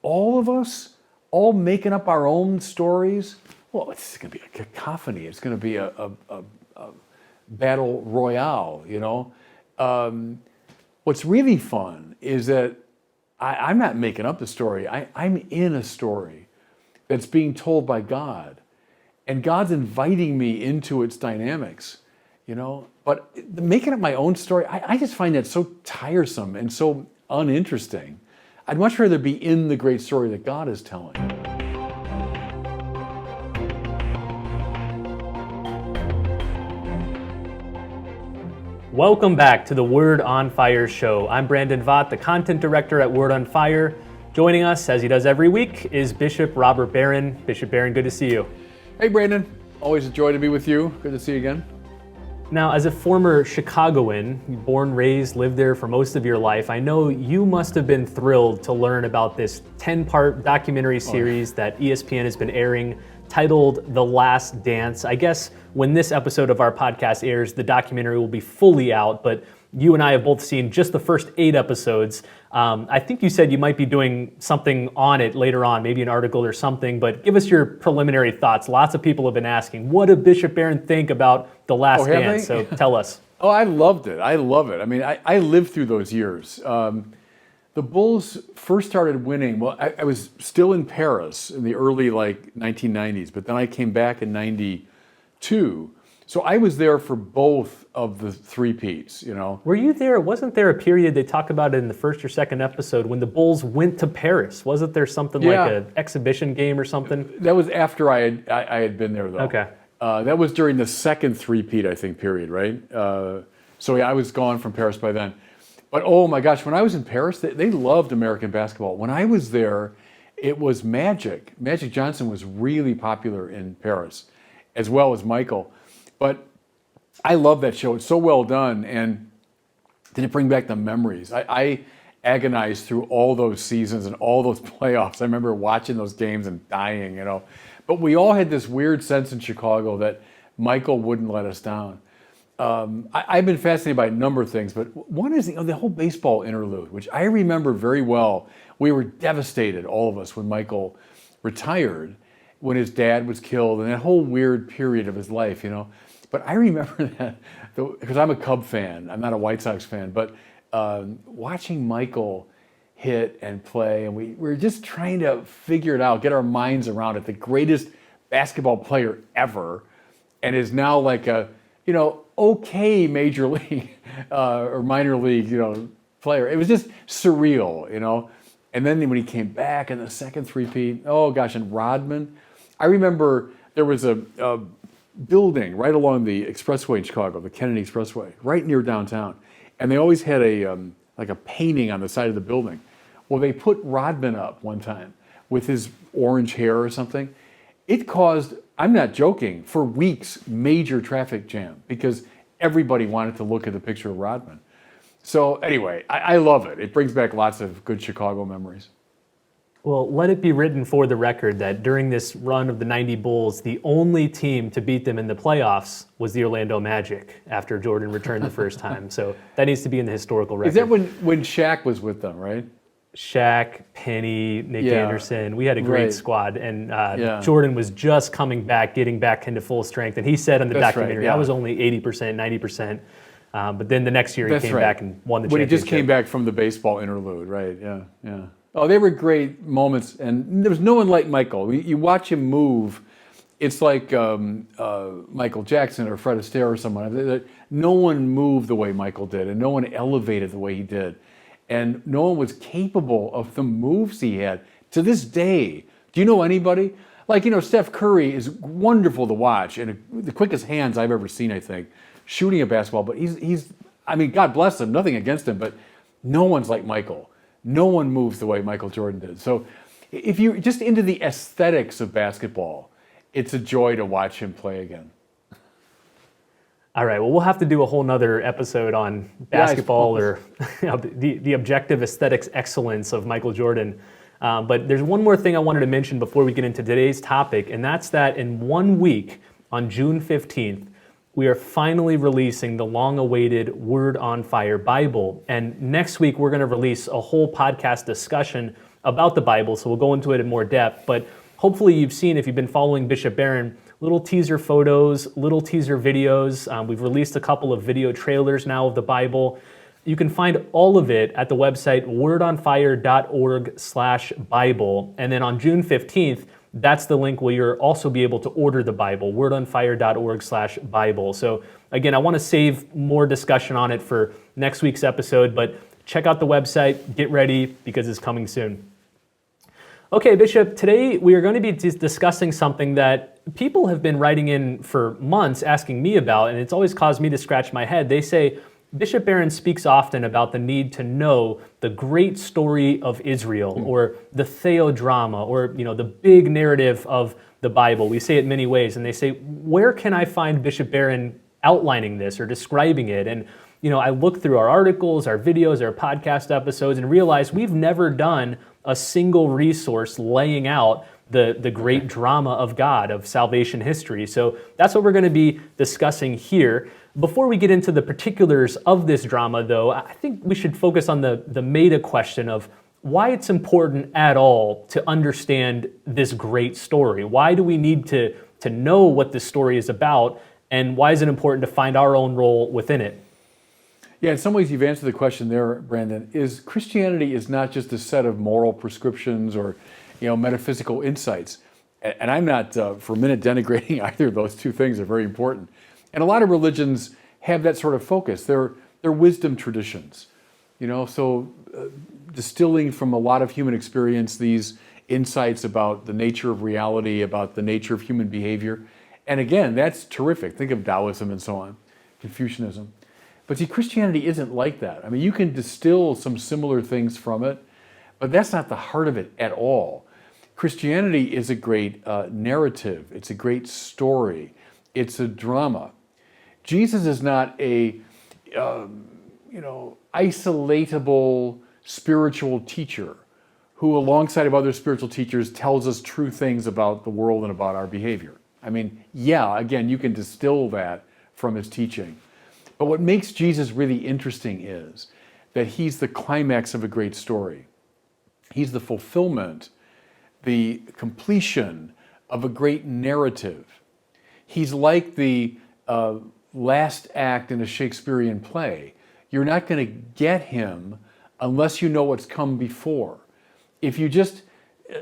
all of us, all making up our own stories, well, it's going to be a cacophony. It's going to be a battle royale, you know. What's really fun is that I'm not making up the story. I'm in a story that's being told by God. And God's inviting me into its dynamics, you know. But making up my own story, I just find that so tiresome and so uninteresting. I'd much rather be in the great story that God is telling. Welcome back to the Word on Fire show. I'm Brandon Vaught, the content director at Word on Fire. Joining us, as he does every week, is Bishop Robert Barron. Bishop Barron, good to see you. Hey, Brandon. Always a joy to be with you. Good to see you again. Now, as a former Chicagoan, born, raised, lived there for most of your life, I know you must have been thrilled to learn about this 10-part documentary series that ESPN has been airing titled The Last Dance. I guess when this episode of our podcast airs, the documentary will be fully out, but you and I have both seen just the first 8 episodes. I think you said you might be doing something on it later on, maybe an article or something, but give us your preliminary thoughts. Lots of people have been asking, what did Bishop Barron think about The Last Dance? So tell us. Oh, I loved it. I love it. I mean, I lived through those years. The Bulls first started winning. Well, I was still in Paris in the early 1990s, but then I came back in 92. So I was there for both of the three-peats, you know. Were you there? Wasn't there a period, they talk about it in the first or second episode, when the Bulls went to Paris? Wasn't there something like an exhibition game or something? That was after I had been there, though. Okay. That was during the second three-peat, I think, period, right? So yeah, I was gone from Paris by then. But oh my gosh, when I was in Paris, they loved American basketball. When I was there, it was Magic. Magic Johnson was really popular in Paris, as well as Michael. But I love that show. It's so well done. And did it bring back the memories? I agonized through all those seasons and all those playoffs. I remember watching those games and dying, you know. But we all had this weird sense in Chicago that Michael wouldn't let us down. I've been fascinated by a number of things, but one is the whole baseball interlude, which I remember very well. We were devastated, all of us, when Michael retired, when his dad was killed, and that whole weird period of his life, you know. But I remember that, because I'm a Cub fan, I'm not a White Sox fan, but watching Michael hit and play, and we were just trying to figure it out, get our minds around it, the greatest basketball player ever, and is now like a, you know, okay major league or minor league, you know, player. It was just surreal, you know. And then when he came back in the second three-peat, oh gosh, and Rodman. I remember there was a building right along the expressway in Chicago, the Kennedy Expressway, right near downtown. And they always had like a painting on the side of the building. Well, they put Rodman up one time with his orange hair or something. It caused, I'm not joking, for weeks, major traffic jam because everybody wanted to look at the picture of Rodman. So anyway, I love it. It brings back lots of good Chicago memories. Well, let it be written for the record that during this run of the 90 Bulls, the only team to beat them in the playoffs was the Orlando Magic after Jordan returned the first time. So that needs to be in the historical record. Is that when Shaq was with them, right? Shaq, Penny, Nick Anderson. We had a great squad. And Jordan was just coming back, getting back into full strength. And he said in the documentary, I was only 80%, 90%. But then the next year he came back and won the championship. When he just came back from the baseball interlude, right? Yeah. Oh, they were great moments, and there was no one like Michael. You watch him move, it's like Michael Jackson or Fred Astaire or someone. No one moved the way Michael did, and no one elevated the way he did. And no one was capable of the moves he had. To this day, do you know anybody? Like, you know, Steph Curry is wonderful to watch, and the quickest hands I've ever seen, I think, shooting a basketball. But he's I mean, God bless him, nothing against him, but no one's like Michael. No one moves the way Michael Jordan did. So if you're just into the aesthetics of basketball, it's a joy to watch him play again. All right, well, we'll have to do a whole nother episode on basketball or the objective aesthetics excellence of Michael Jordan. But there's one more thing I wanted to mention before we get into today's topic, and that's that in 1 week, on June 15th, we are finally releasing the long-awaited Word on Fire Bible. And next week, we're going to release a whole podcast discussion about the Bible, so we'll go into it in more depth. But hopefully you've seen, if you've been following Bishop Barron, little teaser photos, little teaser videos. We've released a couple of video trailers now of the Bible. You can find all of it at the website wordonfire.org/Bible. And then on June 15th, that's the link where you'll also be able to order the Bible, wordonfire.org/Bible. So again, I want to save more discussion on it for next week's episode, but check out the website, get ready, because it's coming soon. Okay, Bishop, today we are going to be discussing something that people have been writing in for months asking me about, and it's always caused me to scratch my head. They say, Bishop Barron speaks often about the need to know the great story of Israel, or the theo-drama, or the big narrative of the Bible. We say it many ways, and they say, where can I find Bishop Barron outlining this or describing it? And I look through our articles, our videos, our podcast episodes, and realize we've never done a single resource laying out the great drama of God, of salvation history. So that's what we're going to be discussing here. Before we get into the particulars of this drama, though, I think we should focus on the meta question of why it's important at all to understand this great story. Why do we need to know what this story is about, and why is it important to find our own role within it? Yeah, in some ways you've answered the question there, Brandon. Christianity is not just a set of moral prescriptions or metaphysical insights. And I'm not for a minute denigrating either of those two things. Are very important. And a lot of religions have that sort of focus. They're wisdom traditions, distilling from a lot of human experience these insights about the nature of reality, about the nature of human behavior. And again, that's terrific. Think of Taoism and so on, Confucianism. But see, Christianity isn't like that. I mean, you can distill some similar things from it, but that's not the heart of it at all. Christianity is a great narrative. It's a great story. It's a drama. Jesus is not a, isolatable spiritual teacher who, alongside of other spiritual teachers, tells us true things about the world and about our behavior. I mean, yeah, again, you can distill that from his teaching. But what makes Jesus really interesting is that he's the climax of a great story. He's the fulfillment, the completion of a great narrative. He's like the last act in a Shakespearean play. You're not going to get him unless you know what's come before. If you just,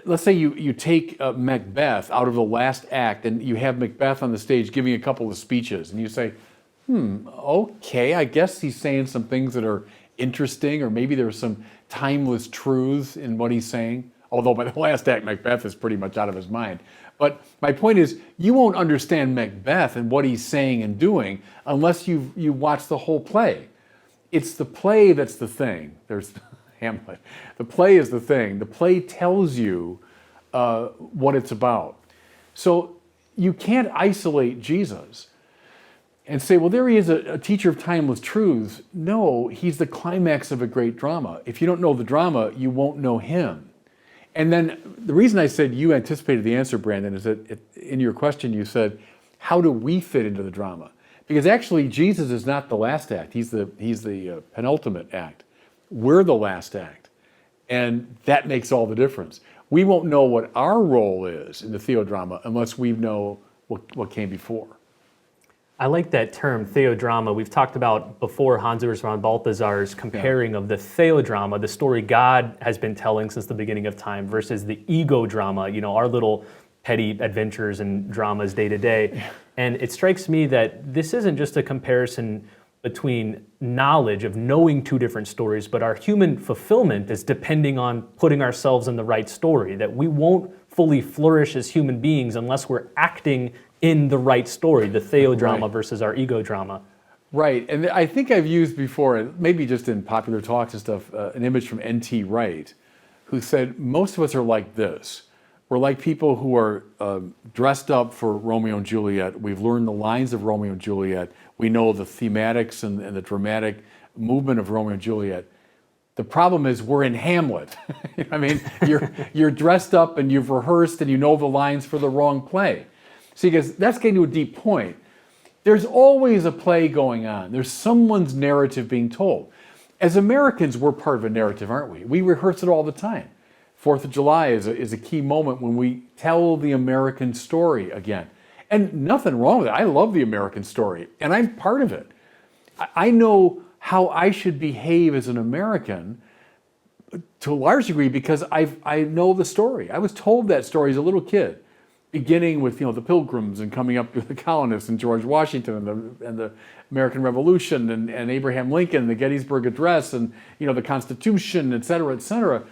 let's say you take Macbeth out of the last act and you have Macbeth on the stage giving a couple of speeches and you say, okay, I guess he's saying some things that are interesting, or maybe there's some timeless truths in what he's saying. Although by the last act, Macbeth is pretty much out of his mind. But my point is, you won't understand Macbeth and what he's saying and doing unless you watch the whole play. It's the play that's the thing. There's Hamlet. The play is the thing. The play tells you what it's about. So you can't isolate Jesus and say, well, there he is, a teacher of timeless truths. No, he's the climax of a great drama. If you don't know the drama, you won't know him. And then the reason I said you anticipated the answer, Brandon, is that in your question you said, how do we fit into the drama? Because actually Jesus is not the last act. He's the penultimate act. We're the last act. And that makes all the difference. We won't know what our role is in the theo-drama unless we know what came before. I like that term, theo-drama. We've talked about before Hans Urs von Balthasar's comparing of the theo-drama, the story God has been telling since the beginning of time, versus the ego-drama, our little petty adventures and dramas day to day. And it strikes me that this isn't just a comparison between knowledge of knowing two different stories, but our human fulfillment is depending on putting ourselves in the right story, that we won't fully flourish as human beings unless we're acting in the right story, the theo-drama versus our ego-drama. Right, and I think I've used before, maybe just in popular talks and stuff, an image from N.T. Wright, who said, most of us are like this. We're like people who are dressed up for Romeo and Juliet. We've learned the lines of Romeo and Juliet. We know the thematics and the dramatic movement of Romeo and Juliet. The problem is we're in Hamlet. I mean, you're dressed up and you've rehearsed and you know the lines for the wrong play. See, because that's getting to a deep point. There's always a play going on. There's someone's narrative being told. As Americans, we're part of a narrative, aren't we? We rehearse it all the time. Fourth of July is a key moment when we tell the American story again. And nothing wrong with it. I love the American story, and I'm part of it. I know how I should behave as an American to a large degree because I know the story. I was told that story as a little kid, beginning with the Pilgrims and coming up with the colonists and George Washington and the American Revolution and Abraham Lincoln and the Gettysburg Address and the Constitution, et cetera, et cetera.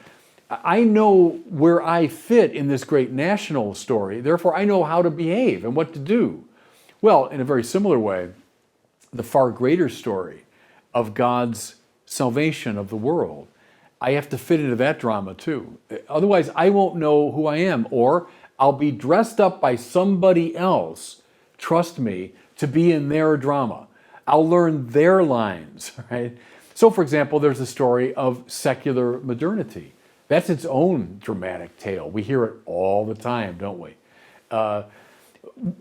I know where I fit in this great national story. Therefore, I know how to behave and what to do. Well, in a very similar way, the far greater story of God's salvation of the world, I have to fit into that drama too. Otherwise, I won't know who I am, or I'll be dressed up by somebody else, trust me, to be in their drama. I'll learn their lines, right? So, for example, there's a story of secular modernity. That's its own dramatic tale. We hear it all the time, don't we?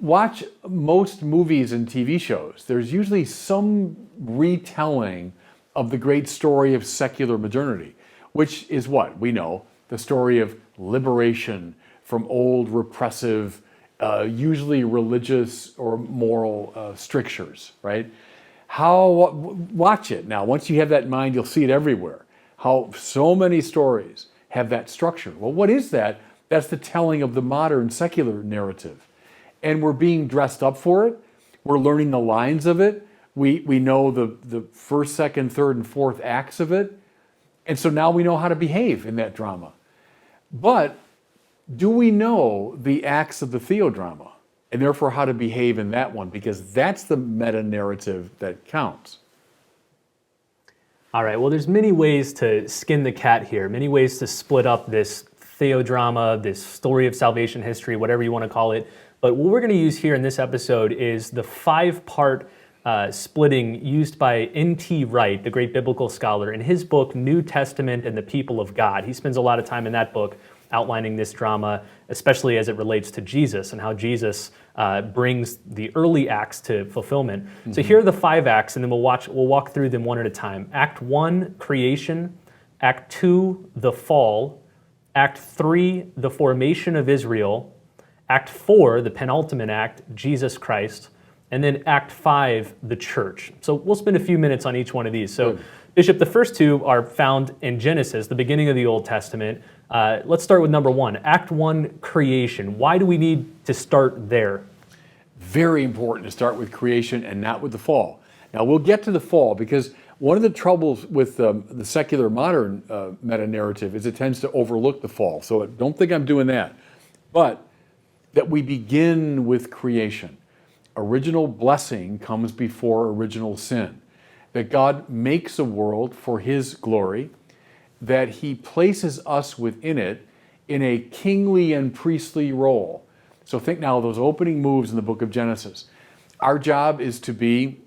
Watch most movies and TV shows. There's usually some retelling of the great story of secular modernity, which is what? We know, the story of liberation from old repressive, usually religious or moral strictures, right? Watch it. Now, once you have that in mind, you'll see it everywhere. How so many stories have that structure. Well, what is that? That's the telling of the modern secular narrative. And we're being dressed up for it. We're learning the lines of it. We know the first, second, third, and fourth acts of it. And so now we know how to behave in that drama. But do we know the acts of the theo-drama? And therefore how to behave in that one? Because that's the meta-narrative that counts. All right, well, there's many ways to skin the cat here, many ways to split up this theo-drama, this story of salvation history, whatever you want to call it. But what we're going to use here in this episode is the 5-part splitting used by N.T. Wright, the great biblical scholar, in his book, New Testament and the People of God. He spends a lot of time in that book outlining this drama, especially as it relates to Jesus and how Jesus brings the early acts to fulfillment. Mm-hmm. So here are the 5 acts, and then we'll walk through them one at a time. Act 1, creation. Act 2, the fall. Act 3, the formation of Israel. Act 4, the penultimate act, Jesus Christ. And then Act 5, the church. So we'll spend a few minutes on each one of these. So, good. Bishop, the first 2 are found in Genesis, the beginning of the Old Testament. Let's start with number 1, Act 1, creation. Why do we need to start there? Very important to start with creation and not with the fall. Now, we'll get to the fall because one of the troubles with the secular modern meta-narrative is it tends to overlook the fall. So don't think I'm doing that. But that we begin with creation. Original blessing comes before original sin. That God makes a world for His glory, that He places us within it in a kingly and priestly role. So think now of those opening moves in the book of Genesis. Our job is to be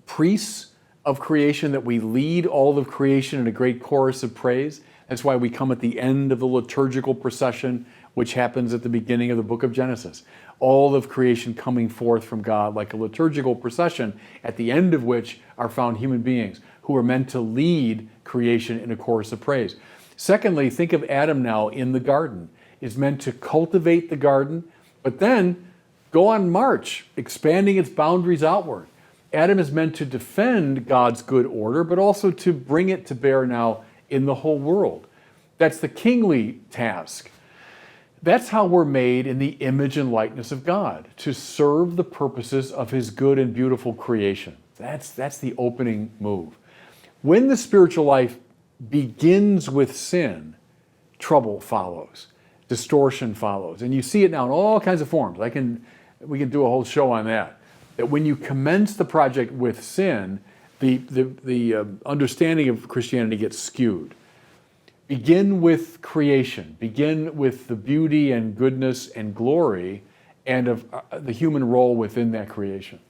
priests of creation, that we lead all of creation in a great chorus of praise. That's why we come at the end of the liturgical procession, which happens at the beginning of the book of Genesis. All of creation coming forth from God like a liturgical procession, at the end of which are found human beings who are meant to lead creation in a chorus of praise. Secondly, think of Adam now in the garden. Is meant to cultivate the garden, but then go on march, expanding its boundaries outward. Adam is meant to defend God's good order, but also to bring it to bear now in the whole world. That's the kingly task. That's how we're made in the image and likeness of God, to serve the purposes of His good and beautiful creation. That's the opening move. When the spiritual life begins with sin, trouble follows, distortion follows. And you see it now in all kinds of forms. We can do a whole show on that. That when you commence the project with sin, the understanding of Christianity gets skewed. Begin with creation. Begin with the beauty and goodness and glory and of the human role within that creation.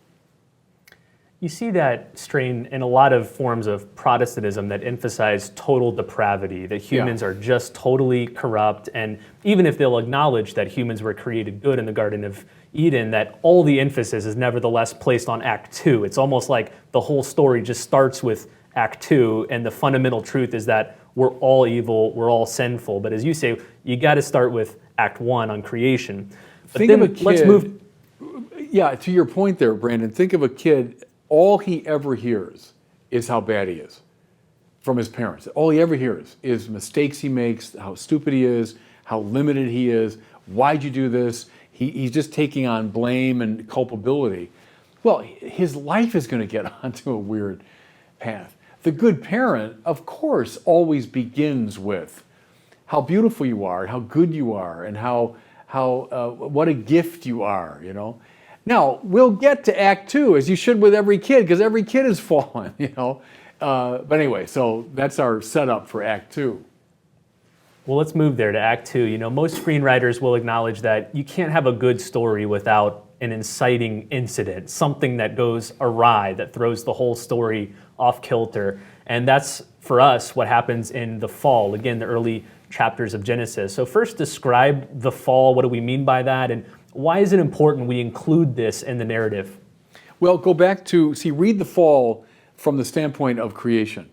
You see that strain in a lot of forms of Protestantism that emphasize total depravity, that humans are just totally corrupt, and even if they'll acknowledge that humans were created good in the Garden of Eden, that all the emphasis is nevertheless placed on Act 2. It's almost like the whole story just starts with Act 2, and the fundamental truth is that we're all evil, we're all sinful. But as you say, you got to start with Act 1 on creation. But Think then of a kid, let's move. yeah, to your point there, Brandon, think of a kid, all he ever hears is how bad he is from his parents. All he ever hears is mistakes he makes, how stupid he is, how limited he is, why'd you do this? He's just taking on blame and culpability. Well, his life is going to get onto a weird path. The good parent, of course, always begins with how beautiful you are, how good you are, and how what a gift you are, you know. Now, we'll get to Act 2, as you should with every kid, because every kid is fallen, you know. But anyway, so that's our setup for Act 2. Well, let's move there to Act 2. You know, most screenwriters will acknowledge that you can't have a good story without an inciting incident, something that goes awry, that throws the whole story off kilter. And that's, for us, what happens in the fall, again, the early chapters of Genesis. So first, describe the fall. What do we mean by that? And why is it important we include this in the narrative? Well, go back to, read the fall from the standpoint of creation.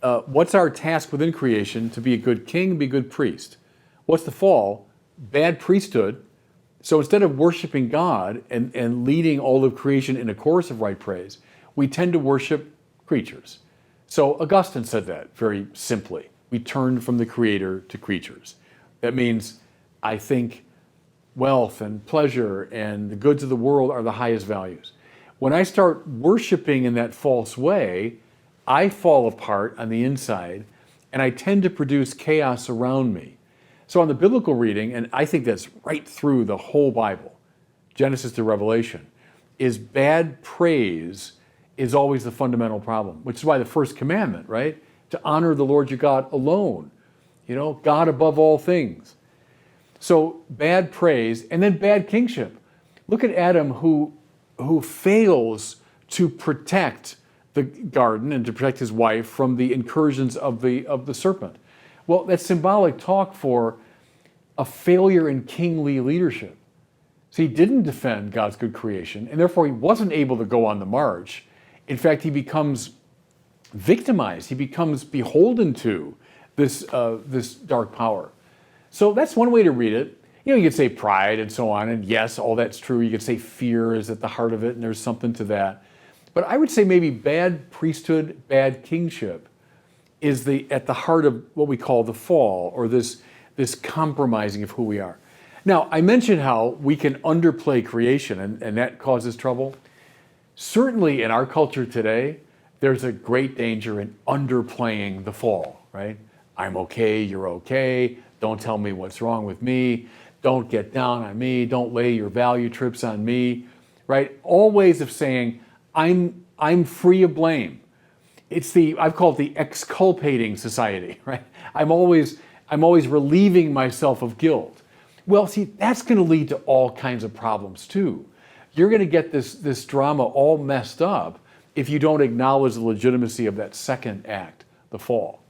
What's our task within creation? To be a good king, be a good priest. What's the fall? Bad priesthood. So instead of worshiping God and leading all of creation in a chorus of right praise, we tend to worship creatures. So Augustine said that very simply. We turn from the creator to creatures. That means I think wealth and pleasure and the goods of the world are the highest values. When I start worshiping in that false way, I fall apart on the inside and I tend to produce chaos around me. So on the biblical reading, and I think that's right through the whole Bible, Genesis to Revelation, is bad praise is always the fundamental problem, which is why the first commandment, right? To honor the Lord your God alone, you know, God above all things. So bad praise and then bad kingship. Look at Adam who fails to protect the garden and to protect his wife from the incursions of the serpent. Well, that's symbolic talk for a failure in kingly leadership. So he didn't defend God's good creation, and therefore he wasn't able to go on the march. In fact, he becomes victimized. He becomes beholden to this dark power. So that's one way to read it. You know, you could say pride and so on, and yes, all that's true. You could say fear is at the heart of it, and there's something to that. But I would say maybe bad priesthood, bad kingship is at the heart of what we call the fall, or this compromising of who we are. Now, I mentioned how we can underplay creation, and that causes trouble. Certainly in our culture today, there's a great danger in underplaying the fall, right? I'm okay, you're okay, don't tell me what's wrong with me, don't get down on me, don't lay your value trips on me, right? All ways of saying, I'm free of blame. I've called it the exculpating society, right? I'm always relieving myself of guilt. Well, see, that's going to lead to all kinds of problems too. You're going to get this drama all messed up if you don't acknowledge the legitimacy of that second act, the fall.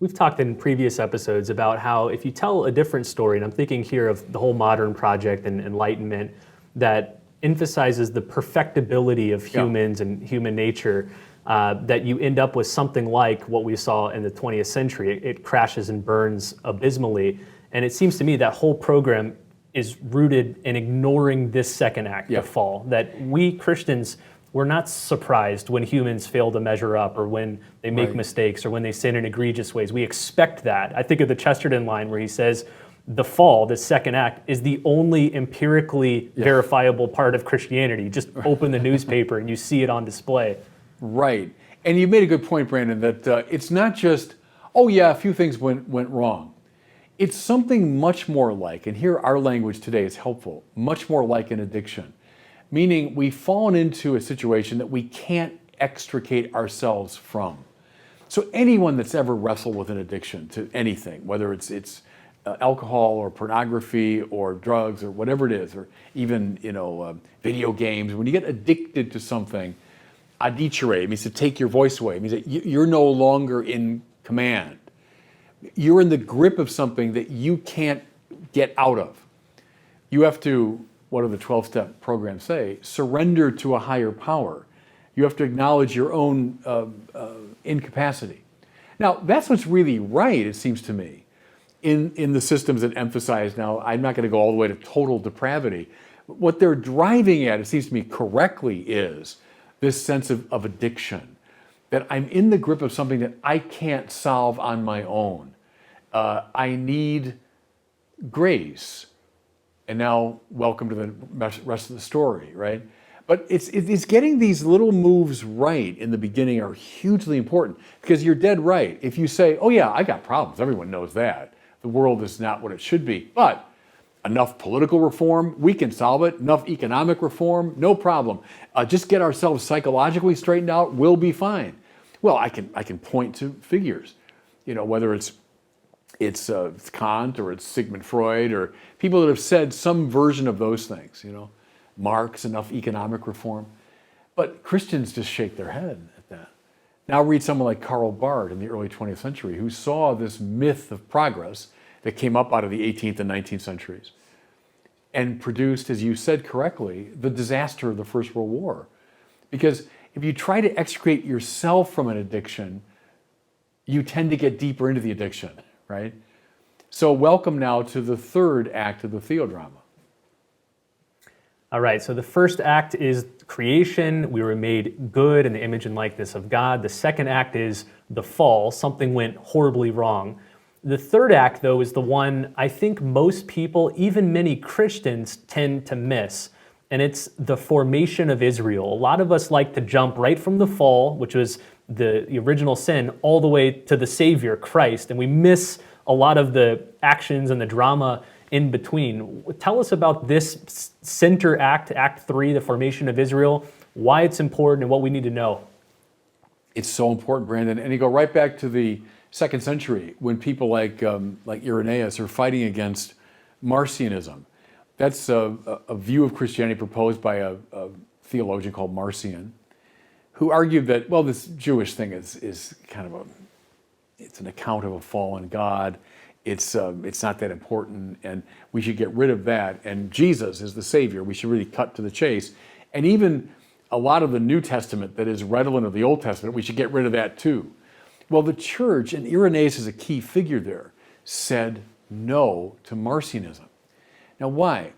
We've talked in previous episodes about how if you tell a different story, and I'm thinking here of the whole modern project and Enlightenment that emphasizes the perfectibility of humans and human nature, that you end up with something like what we saw in the 20th century. It crashes and burns abysmally. And it seems to me that whole program is rooted in ignoring this second act, the fall, that we Christians, we're not surprised when humans fail to measure up or when they make mistakes or when they sin in egregious ways. We expect that. I think of the Chesterton line where he says, the fall, the second act, is the only empirically verifiable part of Christianity. Just open the newspaper and you see it on display. Right. And you made a good point, Brandon, that it's not just, oh yeah, a few things went wrong. It's something much more like, and here our language today is helpful, much more like an addiction. Meaning we've fallen into a situation that we can't extricate ourselves from. So anyone that's ever wrestled with an addiction to anything, whether it's alcohol or pornography or drugs or whatever it is, or even video games, when you get addicted to something, adicere, it means to take your voice away. It means that you're no longer in command. You're in the grip of something that you can't get out of. You have to, what do the 12-step programs say? Surrender to a higher power. You have to acknowledge your own incapacity. Now, that's what's really right, it seems to me, in the systems that emphasize, now, I'm not going to go all the way to total depravity. What they're driving at, it seems to me correctly, is this sense of addiction, that I'm in the grip of something that I can't solve on my own. I need grace. And now, welcome to the rest of the story, right? But it's getting these little moves right in the beginning are hugely important, because you're dead right. If you say, oh yeah, I got problems, everyone knows that. The world is not what it should be. But enough political reform, we can solve it. Enough economic reform, no problem. Just get ourselves psychologically straightened out, we'll be fine. Well, I can point to figures, whether it's Kant or it's Sigmund Freud or people that have said some version of those things, Marx, enough economic reform. But Christians just shake their head at that. Now read someone like Karl Barth in the early 20th century, who saw this myth of progress that came up out of the 18th and 19th centuries and produced, as you said correctly, the disaster of the First World War. Because if you try to extricate yourself from an addiction, you tend to get deeper into the addiction, right? So welcome now to the third act of the theo-drama. All right, so the first act is creation. We were made good in the image and likeness of God. The second act is the fall. Something went horribly wrong. The third act, though, is the one I think most people, even many Christians, tend to miss. And it's the formation of Israel. A lot of us like to jump right from the fall, which was the original sin, all the way to the Savior, Christ. And we miss a lot of the actions and the drama in between. Tell us about this center act, Act 3, the formation of Israel, why it's important and what we need to know. It's so important, Brandon. And you go right back to the 2nd century when people like Irenaeus are fighting against Marcionism. That's a view of Christianity proposed by a theologian called Marcion, who argued that, well, this Jewish thing is kind of it's an account of a fallen God. It's not that important, and we should get rid of that. And Jesus is the Savior. We should really cut to the chase. And even a lot of the New Testament that is redolent of the Old Testament, we should get rid of that too. Well, the church, and Irenaeus is a key figure there, said no to Marcionism. Now, why?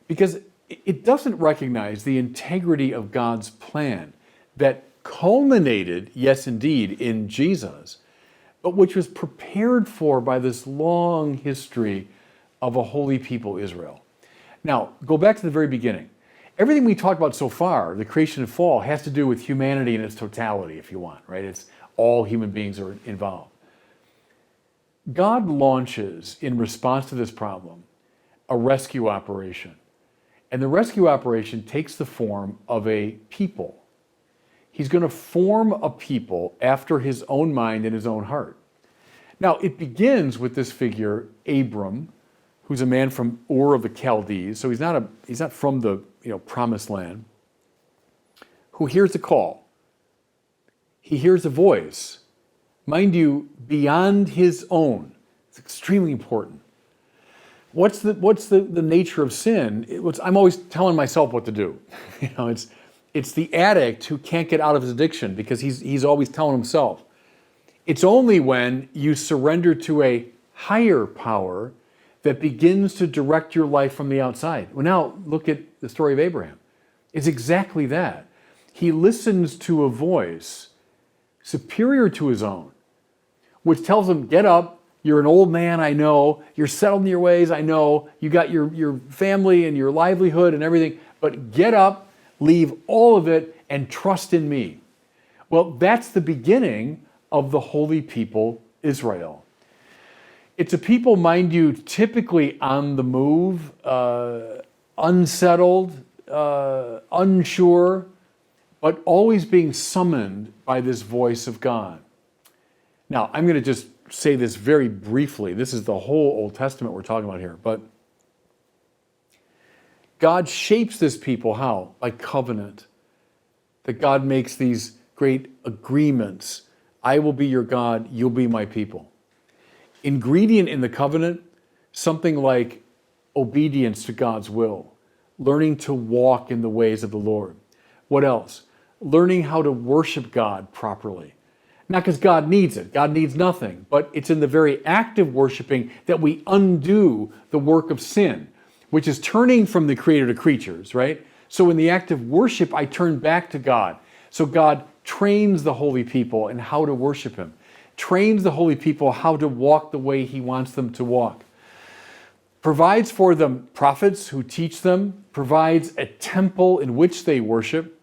Because it doesn't recognize the integrity of God's plan that culminated, yes, indeed, in Jesus, but which was prepared for by this long history of a holy people, Israel. Now, go back to the very beginning. Everything we talked about so far, the creation and fall, has to do with humanity in its totality, if you want, right? It's all human beings are involved. God launches, in response to this problem, a rescue operation. And the rescue operation takes the form of a people. He's going to form a people after his own mind and his own heart. Now, it begins with this figure, Abram, who's a man from Ur of the Chaldees. So he's not from the promised land, who hears a call. He hears a voice, mind you, beyond his own. It's extremely important. What's the nature of sin? I'm always telling myself what to do. It's the addict who can't get out of his addiction because he's always telling himself. It's only when you surrender to a higher power that begins to direct your life from the outside. Well, now look at the story of Abraham. It's exactly that. He listens to a voice superior to his own, which tells him, get up, you're an old man, I know, you're settled in your ways, I know, you got your family and your livelihood and everything, but get up, leave all of it, and trust in me. Well, that's the beginning of the holy people, Israel. It's a people, mind you, typically on the move, unsettled, unsure, but always being summoned by this voice of God. Now, I'm going to just say this very briefly. This is the whole Old Testament we're talking about here. But God shapes this people, how? By covenant. That God makes these great agreements. I will be your God, you'll be my people. Ingredient in the covenant, something like obedience to God's will, learning to walk in the ways of the Lord. What else? Learning how to worship God properly, Not because God needs it. God needs nothing. But it's in the very act of worshiping that we undo the work of sin, which is turning from the Creator to creatures, right? So in the act of worship, I turn back to God. So God trains the holy people in how to worship Him, trains the holy people how to walk the way He wants them to walk, provides for them prophets who teach them, provides a temple in which they worship.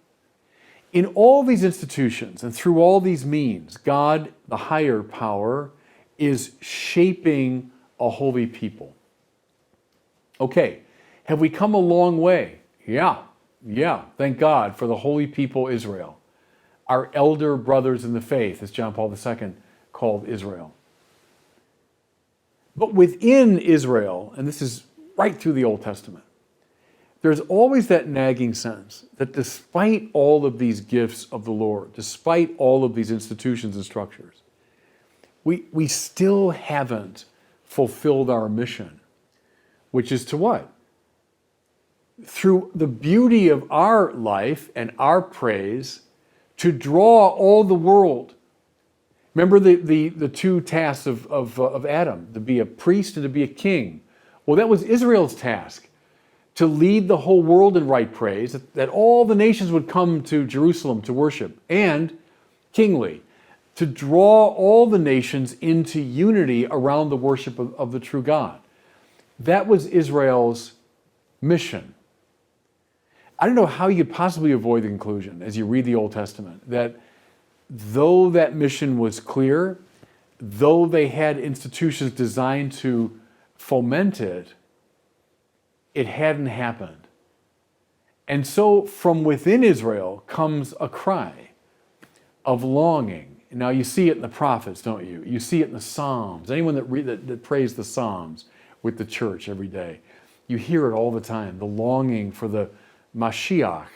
In all these institutions and through all these means, God, the higher power, is shaping a holy people. Okay, have we come a long way? Yeah, thank God for the holy people Israel, our elder brothers in the faith, as John Paul II called Israel. But within Israel, and this is right through the Old Testament, there's always that nagging sense that despite all of these gifts of the Lord, despite all of these institutions and structures, we still haven't fulfilled our mission, which is to what? Through the beauty of our life and our praise, to draw all the world. Remember the two tasks of Adam, to be a priest and to be a king. Well, that was Israel's task, to lead the whole world in right praise, that all the nations would come to Jerusalem to worship, and kingly, to draw all the nations into unity around the worship of the true God. That was Israel's mission. I don't know how you could possibly avoid the conclusion as you read the Old Testament that though that mission was clear, though they had institutions designed to foment it, it hadn't happened. And so from within Israel comes a cry of longing. Now you see it in the prophets, don't you? You see it in the Psalms. Anyone that prays the Psalms with the church every day, you hear it all the time, the longing for the Mashiach,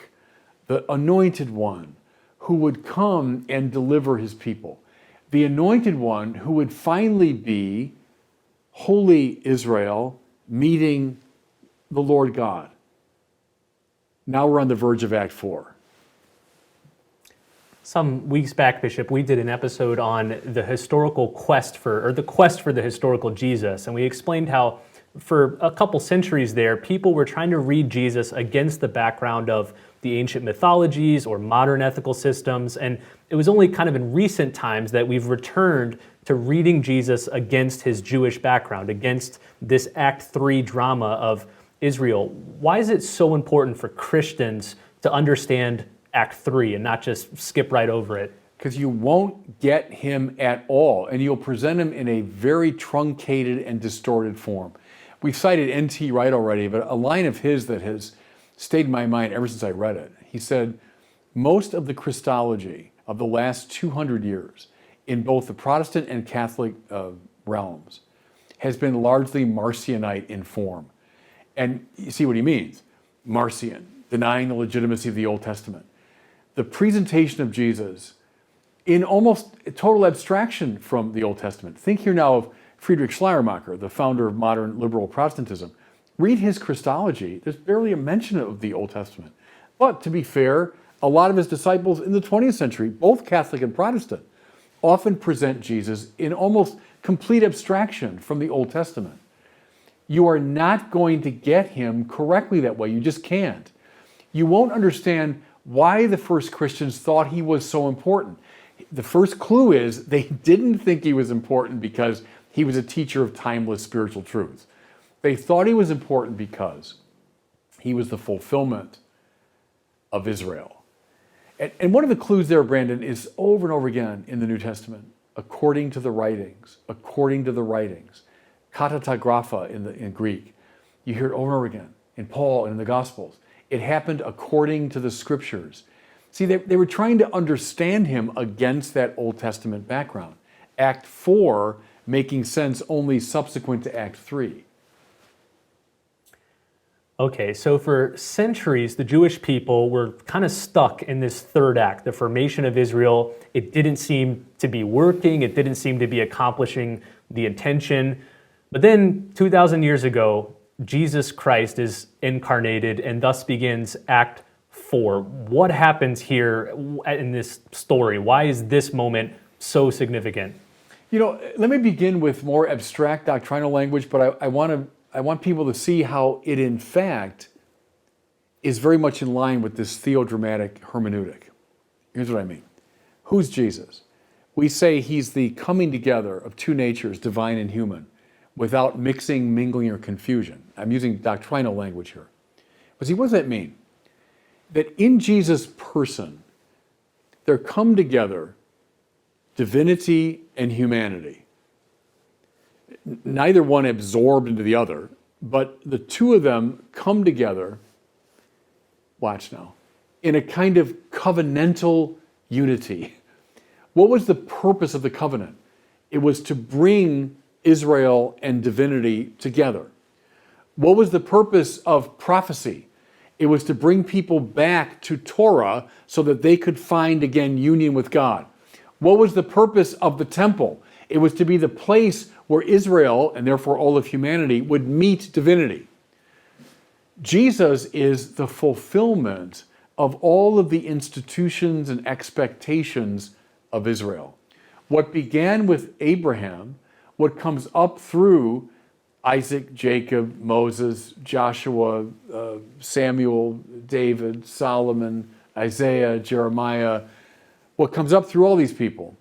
the anointed one who would come and deliver his people. The anointed one who would finally be holy Israel meeting the Lord God. Now we're on the verge of Act 4. Some weeks back, Bishop, we did an episode on the historical quest for the historical Jesus, and we explained how for a couple centuries there, people were trying to read Jesus against the background of the ancient mythologies or modern ethical systems, and it was only kind of in recent times that we've returned to reading Jesus against his Jewish background, against this Act 3 drama of Israel. Why is it so important for Christians to understand Act 3 and not just skip right over it? Because you won't get him at all, and you'll present him in a very truncated and distorted form. We've cited N.T. Wright already, but a line of his that has stayed in my mind ever since I read it. He said, most of the Christology of the last 200 years in both the Protestant and Catholic realms has been largely Marcionite in form. And you see what he means. Marcion, denying the legitimacy of the Old Testament. The presentation of Jesus in almost total abstraction from the Old Testament. Think here now of Friedrich Schleiermacher, the founder of modern liberal Protestantism. Read his Christology. There's barely a mention of the Old Testament. But to be fair, a lot of his disciples in the 20th century, both Catholic and Protestant, often present Jesus in almost complete abstraction from the Old Testament. You are not going to get him correctly that way. You just can't. You won't understand why the first Christians thought he was so important. The first clue is they didn't think he was important because he was a teacher of timeless spiritual truths. They thought he was important because he was the fulfillment of Israel. And one of the clues there, Brandon, is over and over again in the New Testament, according to the writings, according to the writings. Katatagrapha in Greek. You hear it over and over again in Paul and in the Gospels. It happened according to the Scriptures. See, they were trying to understand him against that Old Testament background. Act 4 making sense only subsequent to Act 3. Okay, so for centuries, the Jewish people were kind of stuck in this third act, the formation of Israel. It didn't seem to be working. It didn't seem to be accomplishing the intention. But then 2,000 years ago, Jesus Christ is incarnated, and thus begins Act 4. What happens here in this story? Why is this moment so significant? Let me begin with more abstract doctrinal language, but I want people to see how it, in fact, is very much in line with this theo-dramatic hermeneutic. Here's what I mean. Who's Jesus? We say he's the coming together of two natures, divine and human, without mixing, mingling, or confusion. I'm using doctrinal language here. But see, what does that mean? That in Jesus' person, there come together divinity and humanity. Neither one absorbed into the other, but the two of them come together, watch now, in a kind of covenantal unity. What was the purpose of the covenant? It was to bring Israel and divinity together. What was the purpose of prophecy? It was to bring people back to Torah so that they could find again union with God. What was the purpose of the temple? It was to be the place where Israel, and therefore all of humanity, would meet divinity. Jesus is the fulfillment of all of the institutions and expectations of Israel. What began with Abraham, what comes up through Isaac, Jacob, Moses, Joshua, Samuel, David, Solomon, Isaiah, Jeremiah, what comes up through all these people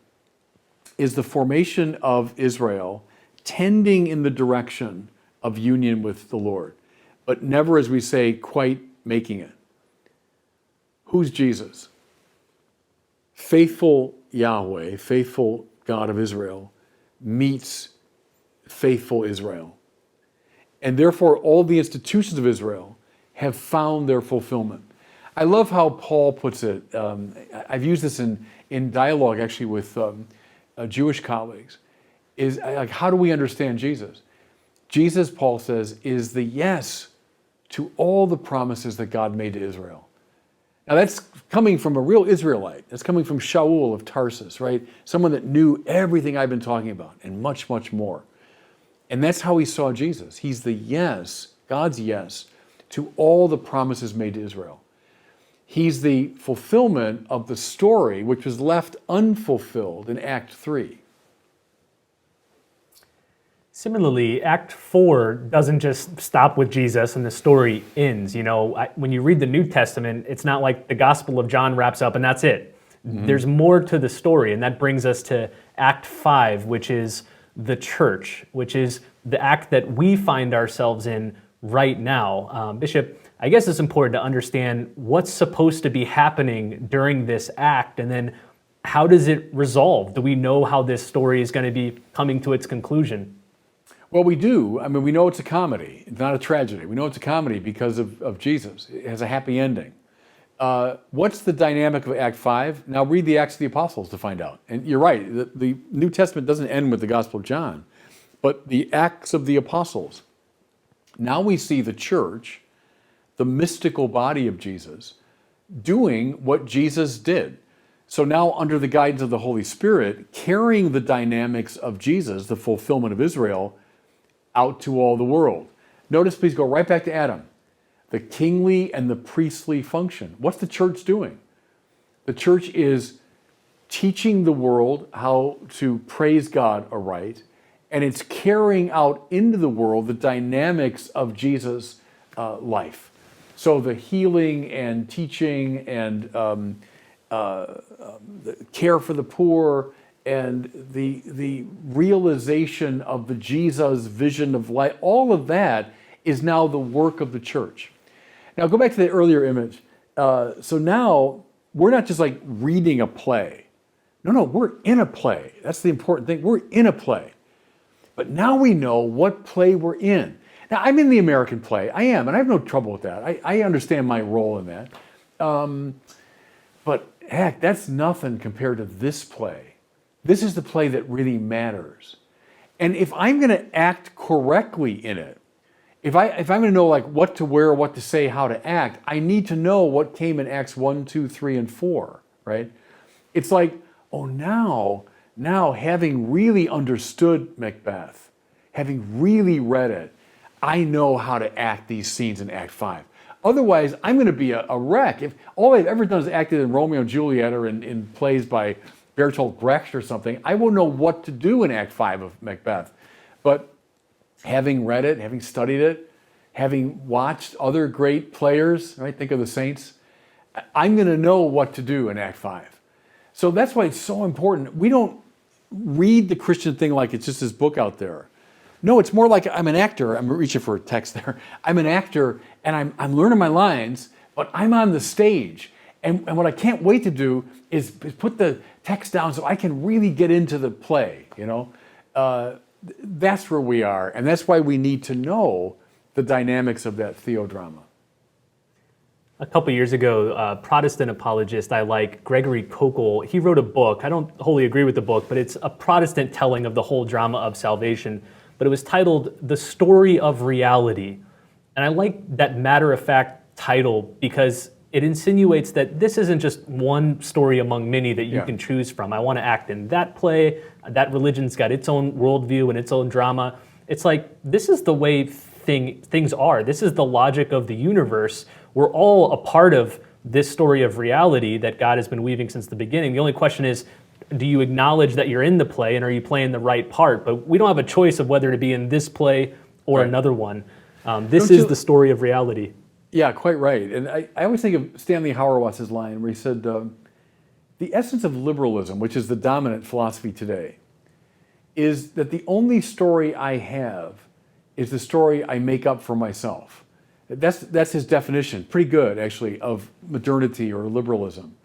is the formation of Israel tending in the direction of union with the Lord, but never, as we say, quite making it. Who's Jesus? Faithful Yahweh, faithful God of Israel, meets faithful Israel. And therefore, all the institutions of Israel have found their fulfillment. I love how Paul puts it. I've used this in dialogue, actually, with Jewish colleagues. Is like, how do we understand Jesus? Jesus, Paul says, is the yes to all the promises that God made to Israel. Now, that's coming from a real Israelite. That's coming from Shaul of Tarsus, right? Someone that knew everything I've been talking about and much, much more. And that's how he saw Jesus. He's the yes, God's yes, to all the promises made to Israel. He's the fulfillment of the story which was left unfulfilled in Act 3. Similarly, Act 4 doesn't just stop with Jesus and the story ends. When you read the New Testament, it's not like the Gospel of John wraps up and that's it. Mm-hmm. There's more to the story, and that brings us to Act 5, which is the church, which is the act that we find ourselves in right now. Bishop, I guess it's important to understand what's supposed to be happening during this act, and then how does it resolve? Do we know how this story is going to be coming to its conclusion? Well, we do. I mean, we know it's a comedy. It's not a tragedy. We know it's a comedy because of Jesus. It has a happy ending. What's the dynamic of Act 5? Now read the Acts of the Apostles to find out. And you're right, the New Testament doesn't end with the Gospel of John, but the Acts of the Apostles. Now we see the church, the mystical body of Jesus, doing what Jesus did. So now, under the guidance of the Holy Spirit, carrying the dynamics of Jesus, the fulfillment of Israel, out to all the world. Notice, please go right back to Adam. The kingly and the priestly function. What's the church doing? The church is teaching the world how to praise God aright, and it's carrying out into the world the dynamics of Jesus' life. So the healing and teaching and the care for the poor and the realization of the Jesus vision of life, all of that is now the work of the church. Now go back to the earlier image. So now we're not just like reading a play. No, we're in a play. That's the important thing. We're in a play. But now we know what play we're in. Now I'm in the American play. I am, and I have no trouble with that. I understand my role in that. But heck, that's nothing compared to this play. This is the play that really matters. And if I'm going to act correctly in it, if I'm going to know like what to wear, what to say, how to act, I need to know what came in Acts 1, 2, 3, and 4, right? It's like, oh, now having really understood Macbeth, having really read it, I know how to act these scenes in Act 5. Otherwise, I'm going to be a wreck. If all I've ever done is acted in Romeo and Juliet or in plays by Bertolt Brecht or something, I won't know what to do in Act 5 of Macbeth. But having read it, having studied it, having watched other great players, right? Think of the Saints, I'm going to know what to do in Act 5. So that's why it's so important. We don't read the Christian thing like it's just this book out there. No, it's more like I'm an actor. I'm reaching for a text there. I'm an actor and I'm learning my lines, but I'm on the stage. And what I can't wait to do is put the text down so I can really get into the play, you know? That's where we are. And that's why we need to know the dynamics of that theo-drama. A couple years ago, a Protestant apologist I like, Gregory Kokel, he wrote a book. I don't wholly agree with the book, but it's a Protestant telling of the whole drama of salvation. But it was titled The Story of Reality. And I like that matter-of-fact title because it insinuates that this isn't just one story among many that you can choose from. I want to act in that play. That religion's got its own worldview and its own drama. It's like, this is the way things are. This is the logic of the universe. We're all a part of this story of reality that God has been weaving since the beginning. The only question is, do you acknowledge that you're in the play and are you playing the right part? But we don't have a choice of whether to be in this play or another one. This is the story of reality. Yeah, quite right. And I always think of Stanley Hauerwas's line where he said, the essence of liberalism, which is the dominant philosophy today, is that the only story I have is the story I make up for myself. That's his definition, pretty good actually, of modernity or liberalism.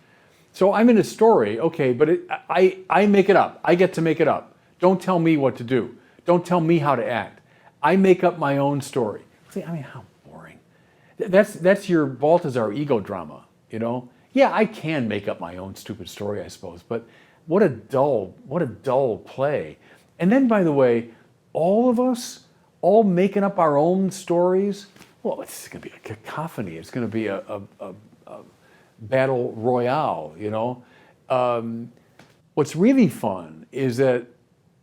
So I'm in a story, okay, but I make it up. I get to make it up. Don't tell me what to do. Don't tell me how to act. I make up my own story. See, I mean, how boring. That's your Balthazar ego drama, you know? Yeah, I can make up my own stupid story, I suppose, but what a dull play. And then, by the way, all of us, all making up our own stories, well, it's going to be a cacophony. It's going to be a battle royale, you know? What's really fun is that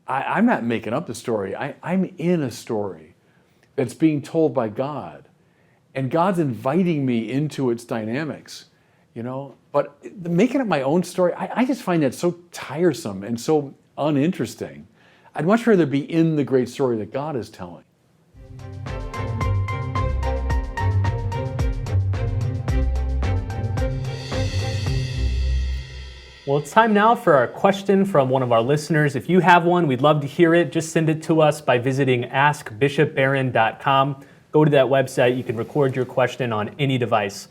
I'm not making up the story. I'm in a story that's being told by God. And God's inviting me into its dynamics, you know? But making up my own story, I just find that so tiresome and so uninteresting. I'd much rather be in the great story that God is telling. Well, it's time now for our question from one of our listeners. If you have one, we'd love to hear it. Just send it to us by visiting askbishopbarron.com. Go to that website. You can record your question on any device.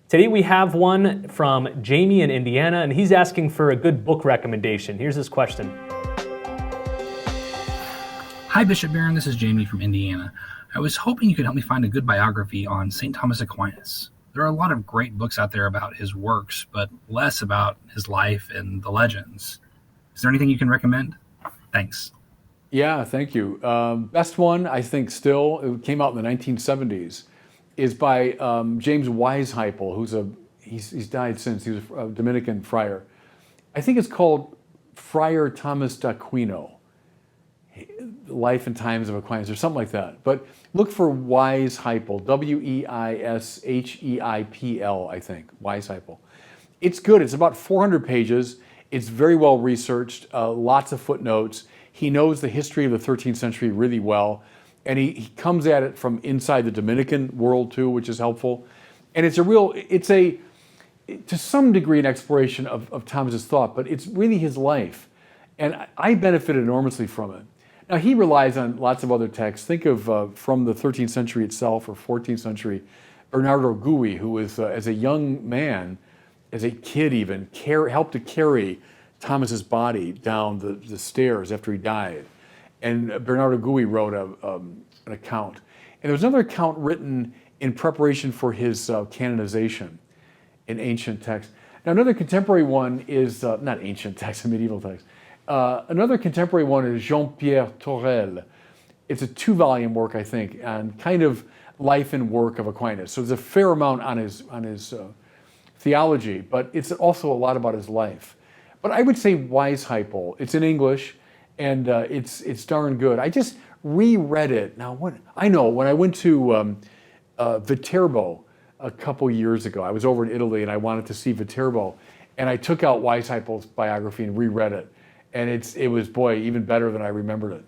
Today we have one from Jamie in Indiana, and he's asking for a good book recommendation. Here's his question. Hi, Bishop Barron. This is Jamie from Indiana. I was hoping you could help me find a good biography on St. Thomas Aquinas. There are a lot of great books out there about his works, but less about his life and the legends. Is there anything you can recommend? Thanks. Yeah, thank you. Best one, I think still, it came out in the 1970s, is by James Weisheipel, he's died since, he was a Dominican friar. I think it's called Friar Thomas d'Aquino, Life and Times of Aquinas, or something like that. But look for Weisheipel, Weisheipl, I think, Weisheipel. It's good. It's about 400 pages. It's very well researched, lots of footnotes. He knows the history of the 13th century really well, and he comes at it from inside the Dominican world too, which is helpful. And it's to some degree, an exploration of Thomas's thought, but it's really his life. And I benefited enormously from it. Now, he relies on lots of other texts. Think of, from the 13th century itself, or 14th century, Bernardo Gui, who was, as a young man, as a kid even, helped to carry Thomas's body down the stairs after he died. And Bernardo Gui wrote an account. And there was another account written in preparation for his canonization in ancient texts. Now, another contemporary one is, not ancient text, a medieval text. Another contemporary one is Jean-Pierre Torel. It's a 2-volume work, I think, on kind of life and work of Aquinas. So there's a fair amount on his theology, but it's also a lot about his life. But I would say Weisheipel. It's in English, and it's darn good. I just reread it. Now, when I went to Viterbo a couple years ago, I was over in Italy, and I wanted to see Viterbo. And I took out Weisheipel's biography and reread it. And it was, boy, even better than I remembered it.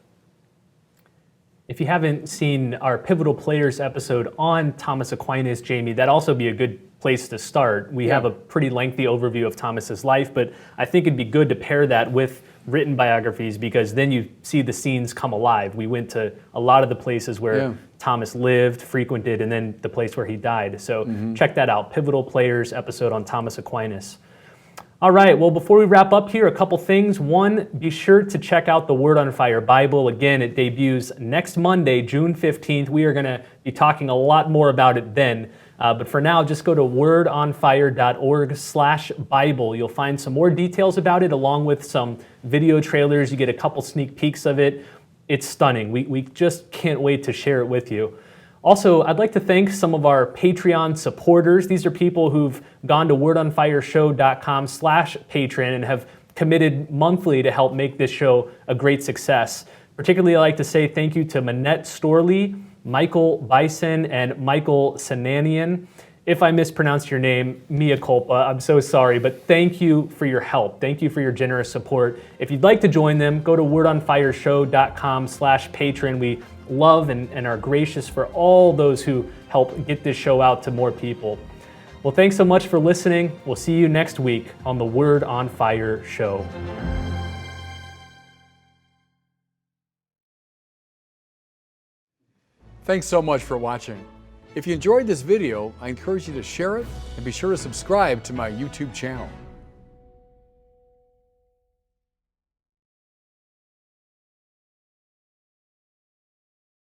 If you haven't seen our Pivotal Players episode on Thomas Aquinas, Jamie, that'd also be a good place to start. We have a pretty lengthy overview of Thomas's life, but I think it'd be good to pair that with written biographies, because then you see the scenes come alive. We went to a lot of the places where Thomas lived, frequented, and then the place where he died. So check that out, Pivotal Players episode on Thomas Aquinas. All right, well, before we wrap up here, a couple things. One, be sure to check out the Word on Fire Bible. Again, it debuts next Monday, June 15th. We are going to be talking a lot more about it then. But for now, just go to wordonfire.org/Bible. You'll find some more details about it, along with some video trailers. You get a couple sneak peeks of it. It's stunning. We just can't wait to share it with you. Also, I'd like to thank some of our Patreon supporters. These are people who've gone to wordonfireshow.com/Patreon and have committed monthly to help make this show a great success. Particularly, I'd like to say thank you to Manette Storley, Michael Bison, and Michael Sananian. If I mispronounced your name, mea culpa, I'm so sorry, but thank you for your help. Thank you for your generous support. If you'd like to join them, go to wordonfireshow.com/Patreon. We love and are gracious for all those who help get this show out to more people. Well, thanks so much for listening. We'll see you next week on the Word on Fire show. Thanks so much for watching. If you enjoyed this video, I encourage you to share it and be sure to subscribe to my YouTube channel.